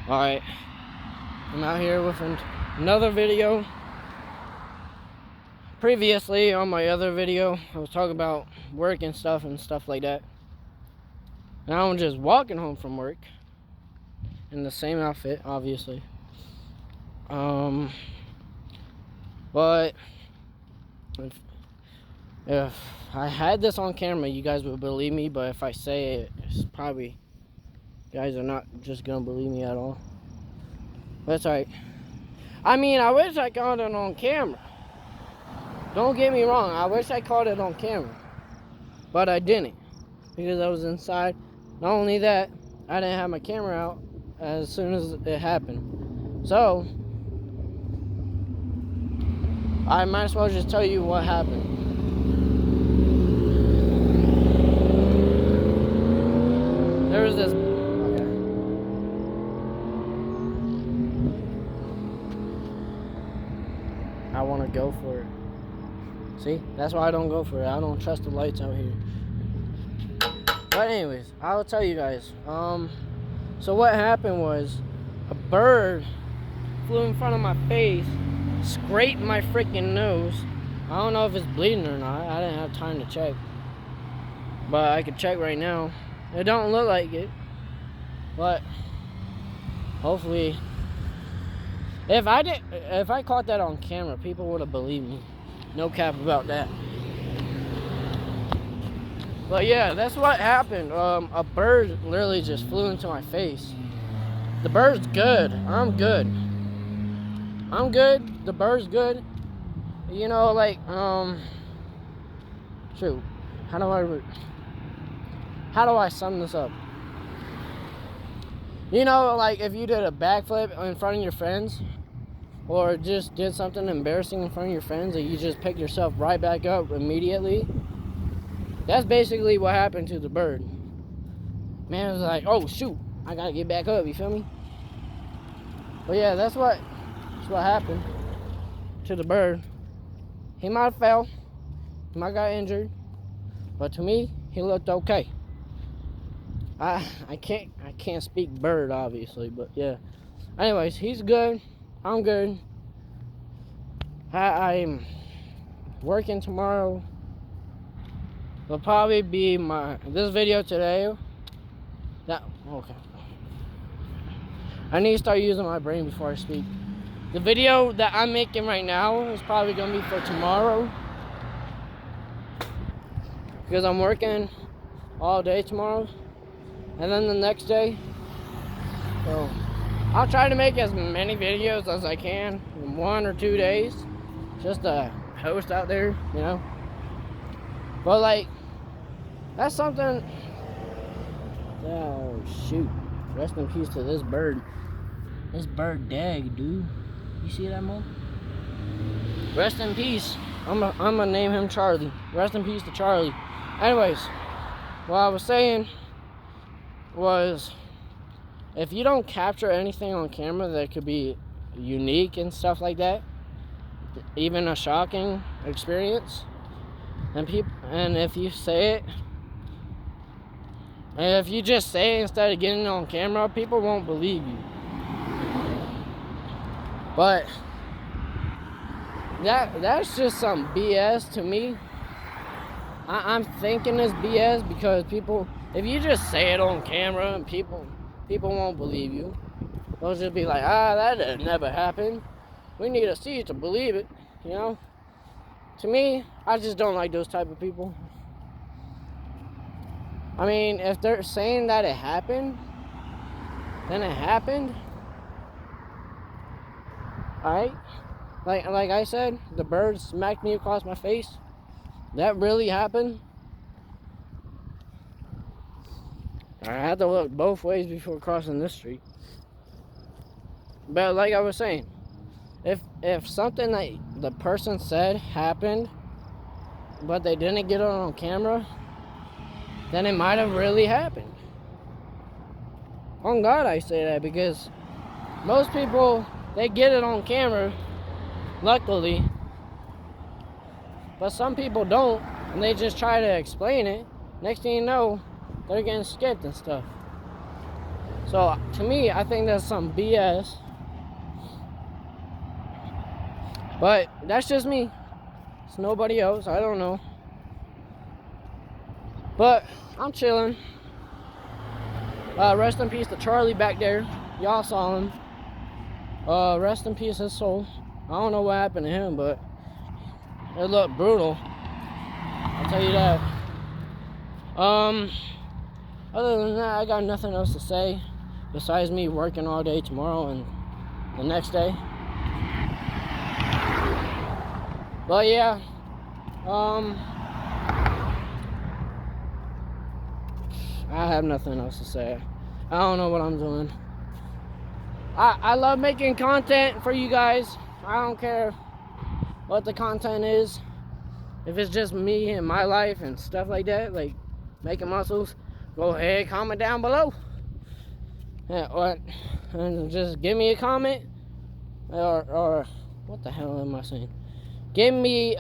Alright, I'm out here with another video. Previously, on my other video, I was talking about work and stuff like that. Now I'm just walking home from work in the same outfit, obviously. But if I had this on camera, you guys would believe me. But if I say it, it's probably you guys are not just gonna believe me at all. That's alright. I mean, I wish I caught it on camera. Don't get me wrong, I wish I caught it on camera. But I didn't, because I was inside. Not only that, I didn't have my camera out as soon as it happened. So, I might as well just tell you what happened. There was this... I want to go for it. See? That's why I don't go for it. I don't trust the lights out here. But anyways, I will tell you guys. So what happened was a bird flew in front of my face, scraped my freaking nose. I don't know if it's bleeding or not. I didn't have time to check. But I could check right now. It don't look like it. But hopefully, if I caught that on camera, people would have believed me. No cap about that. But yeah, that's what happened. A bird literally just flew into my face. The bird's good. I'm good. I'm good. The bird's good. You know, like, shoot. How do I sum this up? You know, like if you did a backflip in front of your friends, or just did something embarrassing in front of your friends and you just picked yourself right back up immediately. That's basically what happened to the bird. Man was like, oh shoot, I gotta get back up, you feel me? But yeah, that's what happened to the bird. He might have fell, he might have got injured, but to me, he looked okay. I can't speak bird obviously, but yeah. Anyways, he's good. I'm good. I'm working tomorrow. Will probably be this video today. Okay. I need to start using my brain before I speak. The video that I'm making right now is probably gonna be for tomorrow, because I'm working all day tomorrow, and then the next day. So I'll try to make as many videos as I can in 1 or 2 days, just to post out there, you know. But like, that's something. Oh shoot! Rest in peace to this bird. This bird dead, dude. You see that, mo? Rest in peace. I'm gonna name him Charlie. Rest in peace to Charlie. Anyways, what I was saying was, if you don't capture anything on camera that could be unique and stuff like that, even a shocking experience, and if you say it, and if you just say it instead of getting it on camera, people won't believe you. But that's just some BS to me. I'm thinking it's BS because people, if you just say it on camera and people won't believe you. They'll just be like, that never happened. We need to see it to believe it, you know? To me, I just don't like those type of people. I mean, if they're saying that it happened, then it happened. Alright? Like I said, the bird smacked me across my face. That really happened. I had to look both ways before crossing this street. But like I was saying, if something that the person said happened, but they didn't get it on camera, then it might have really happened. On God, I say that, because most people, they get it on camera, luckily, but some people don't, and they just try to explain it. Next thing you know, they're getting skipped and stuff. So to me, I think that's some BS. But that's just me. It's nobody else. I don't know. But I'm chilling. Rest in peace to Charlie back there. Y'all saw him. Rest in peace his soul. I don't know what happened to him, but it looked brutal. I'll tell you that. Other than that, I got nothing else to say besides me working all day tomorrow and the next day. But yeah, I have nothing else to say. I don't know what I'm doing. I love making content for you guys. I don't care what the content is. If it's just me and my life and stuff like that, like making muscles, go ahead, comment down below. Yeah, and just give me a comment. Or what the hell am I saying? Give me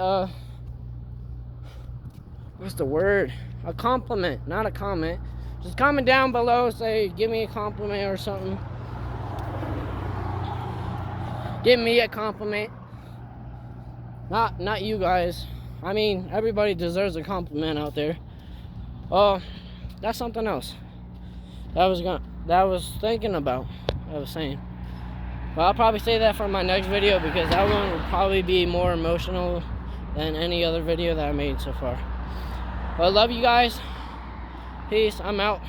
what's the word? A compliment, not a comment. Just comment down below, say give me a compliment or something. Give me a compliment. Not you guys. I mean, everybody deserves a compliment out there. Oh, that's something else. That I was thinking about. I was saying. But I'll probably say that for my next video because that one will probably be more emotional than any other video that I made so far. But I love you guys. Peace. I'm out.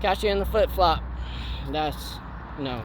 Catch you in the flip-flop. That's no.